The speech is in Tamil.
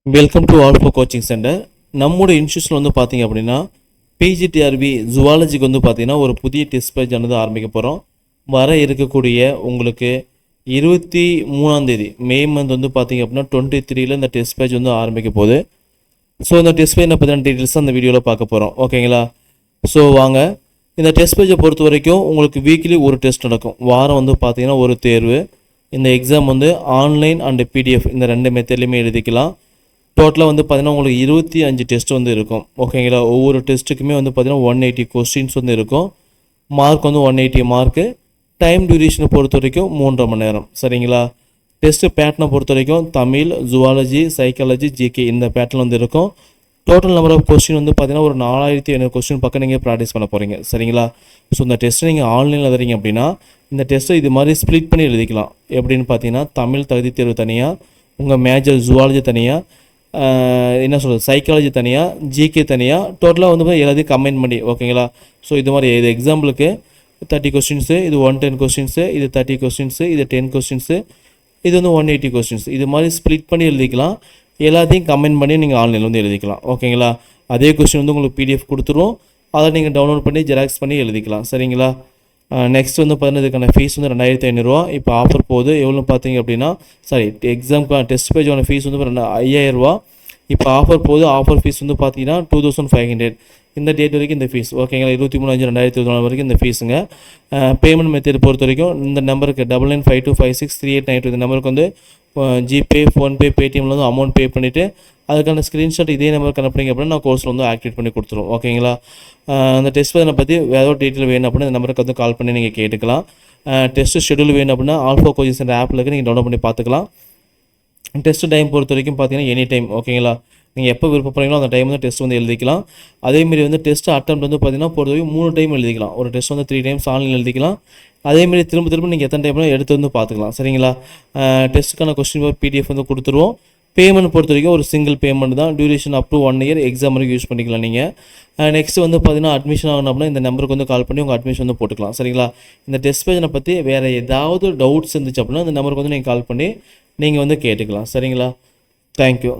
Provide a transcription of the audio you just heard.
Welcome to alpha coaching centre. நம்மளோட இன்ஸ்டியூஷனில் வந்து பார்த்தீங்க அப்படின்னா பிஜிடிஆர்பி ஜுவாலஜிக்கு வந்து பார்த்தீங்கன்னா ஒரு புதிய டெஸ்ட் பேஜ் ஆனது ஆரம்பிக்க போகிறோம். வர இருக்கக்கூடிய உங்களுக்கு 23 மே மந்த் வந்து பார்த்தீங்க அப்படின்னா 23 இந்த டெஸ்ட் பேஜ் வந்து ஆரம்பிக்க போகுது. ஸோ இந்த டெஸ்ட் பேஜை பற்றின டீட்டெயில்ஸ் அந்த வீடியோவில் பார்க்க போகிறோம். ஓகேங்களா? ஸோ வாங்க, இந்த டெஸ்ட் பேஜை பொறுத்த வரைக்கும் உங்களுக்கு வீக்லி ஒரு டெஸ்ட் நடக்கும். வாரம் வந்து பார்த்தீங்கன்னா ஒரு தேர்வு. இந்த எக்ஸாம் வந்து ஆன்லைன் அண்ட் பிடிஎஃப் இந்த ரெண்டு மெத்தட்லையுமே எழுதிக்கலாம். டோட்டலாக வந்து பார்த்தீங்கன்னா உங்களுக்கு 25 டெஸ்ட் வந்து இருக்கும். ஓகேங்களா? ஒவ்வொரு டெஸ்ட்டுக்குமே வந்து பார்த்தீங்கன்னா 180 கொஸ்டின்ஸ் வந்து இருக்கும். மார்க் வந்து 180 மார்க்கு. டைம் டியூரேஷனை பொறுத்த வரைக்கும் 3.5 மணி நேரம். சரிங்களா? டெஸ்ட்டு பேட்டர்னை பொறுத்த வரைக்கும் தமிழ், ஜுவாலஜி, சைக்காலஜி, ஜிகே இந்த பேட்டர்ன் வந்து இருக்கும். டோட்டல் நம்பர் ஆஃப் கொஸ்டின் வந்து பார்த்தீங்கன்னா ஒரு 4500 கொஸ்டின் பக்கம் நீங்கள் ப்ராக்டிஸ் பண்ண போகிறீங்க. சரிங்களா? ஸோ இந்த டெஸ்ட்டை நீங்கள் ஆன்லைனில் எழுதுறீங்க அப்படின்னா இந்த டெஸ்ட்டை இது மாதிரி ஸ்ப்ளிட் பண்ணி எழுதிக்கலாம். எப்படின்னு பார்த்தீங்கன்னா தமிழ் தகுதி தேர்வு தனியாக, உங்கள் மேஜர் ஜுவாலஜி தனியாக, என்ன சொல்கிறது சைக்காலஜி தனியாக, ஜிகே தனியாக, டோட்டலாக வந்து எல்லாத்தையும் கம்பைன் பண்ணி. ஓகேங்களா? ஸோ இது மாதிரி இது எக்ஸாம்பிளுக்கு 30 கொஸ்டின்ஸு, இது 110 கொஸ்டின்ஸு, இது 30 கொஸ்டின்ஸு, இது 10 கொஸ்டின்ஸு, இது வந்து 180 கொஸ்டின்ஸ். இது மாதிரி ஸ்ப்ளிட் பண்ணி எழுதிக்கலாம். எல்லாத்தையும் கம்பைன் பண்ணி நீங்கள் ஆன்லைனில் வந்து எழுதிக்கலாம். ஓகேங்களா? அதே கொஸ்டின் வந்து உங்களுக்கு பிடிஎஃப் கொடுத்துருவோம். அதை நீங்கள் டவுன்லோட் பண்ணி ஜெராக்ஸ் பண்ணி எழுதிக்கலாம். சரிங்களா? நெக்ஸ்ட் வந்து பார்த்தீங்கன்னா இதுக்கான ஃபீஸ் வந்து 2500 இப்போ ஆஃபர் போகுது. எவ்வளோ பார்த்தீங்க அப்படின்னா எக்ஸாமுக்கு டெஸ்ட் பேஜோட ஃபீஸ் வந்து 5000 இப்போ ஆஃபர் போகுது. ஆஃபர் ஃபீஸ் வந்து பார்த்தீங்கன்னா 2500 இந்த டேட் வரைக்கும் இந்த ஃபீஸ். ஓகேங்களா? 23/5/2024 வரைக்கும் இந்த ஃபீஸுங்க. பேமெண்ட் மெத்தட் பொறுத்த வரைக்கும் இந்த நம்பருக்கு 9952563892 இந்த நம்பருக்கு வந்து ஜிபே, ஃபோன்பே, பேடிஎம்ல வந்து அமௌண்ட் பே பண்ணிவிட்டு அதுக்கான ஸ்க்ரீன்ஷாட் இதே நம்பருக்கு அனுப்புனீங்க அப்படின்னா நான் கோர்ஸில் வந்து ஆக்டிவேட் பண்ணி கொடுத்துருவோம். ஓகேங்களா? அந்த டெஸ்ட் பேஜை பற்றி வேறு டீட்டெயில் வேணும் அப்படின்னா இந்த நம்பருக்கு வந்து கால் பண்ணி நீங்கள் கேட்டுக்கலாம். டெஸ்ட்டு ஷெடியூல் வேணும் அப்படின்னா ஆல்ஃபா கோச்சிங் சென்டர் ஆப்பில் இருக்கு, நீங்கள் டவுன்லோட் பண்ணி பார்த்துக்கலாம். டெஸ்ட் டைம் பொறுத்த வரைக்கும் பார்த்தீங்கன்னா எனி டைம். ஓகேங்களா? நீங்கள் எப்போ விருப்பப்படுறீங்களோ அந்த டைம் வந்து டெஸ்ட் வந்து எழுதிக்கலாம். அதேமாரி வந்து டெஸ்ட் அட்டெம்ப்ட் வந்து பார்த்தீங்கன்னா பொறுத்த வரைக்கும் 3 டைம் எழுதிக்கலாம். ஒரு டெஸ்ட் வந்து 3 டைம்ஸ் ஆன்லைன் எழுதிக்கலாம். அதேமாரி திரும்ப நீங்கள் எத்தனை டைம்லாம் எடுத்து வந்து பார்த்துக்கலாம். சரிங்களா? டெஸ்ட்டுக்கான கொஸ்டின் பேப்பர் பிடிஎஃப் வந்து கொடுத்துருவோம். பேமெண்ட் பொறுத்த வரைக்கும் ஒரு சிங்கிள் பேமெண்ட் தான். Duration up to 1 year. Exam வரைக்கும் யூஸ் பண்ணிக்கலாம் நீங்கள். நெக்ஸ்ட் வந்து பார்த்தீங்கன்னா அட்மிஷன் ஆகணும் அப்படின்னா இந்த நம்பருக்கு வந்து கால் பண்ணி உங்கள் அட்மிஷன் வந்து போட்டுக்கலாம். சரிங்களா? இந்த டெஸ்ட் பேஜனை பற்றி வேறு ஏதாவது டவுட்ஸ் இருந்துச்சு அப்படின்னா இந்த நம்பருக்கு வந்து நீங்கள் கால் பண்ணி நீங்கள் வந்து கேட்டுக்கலாம். சரிங்களா? தேங்க்யூ.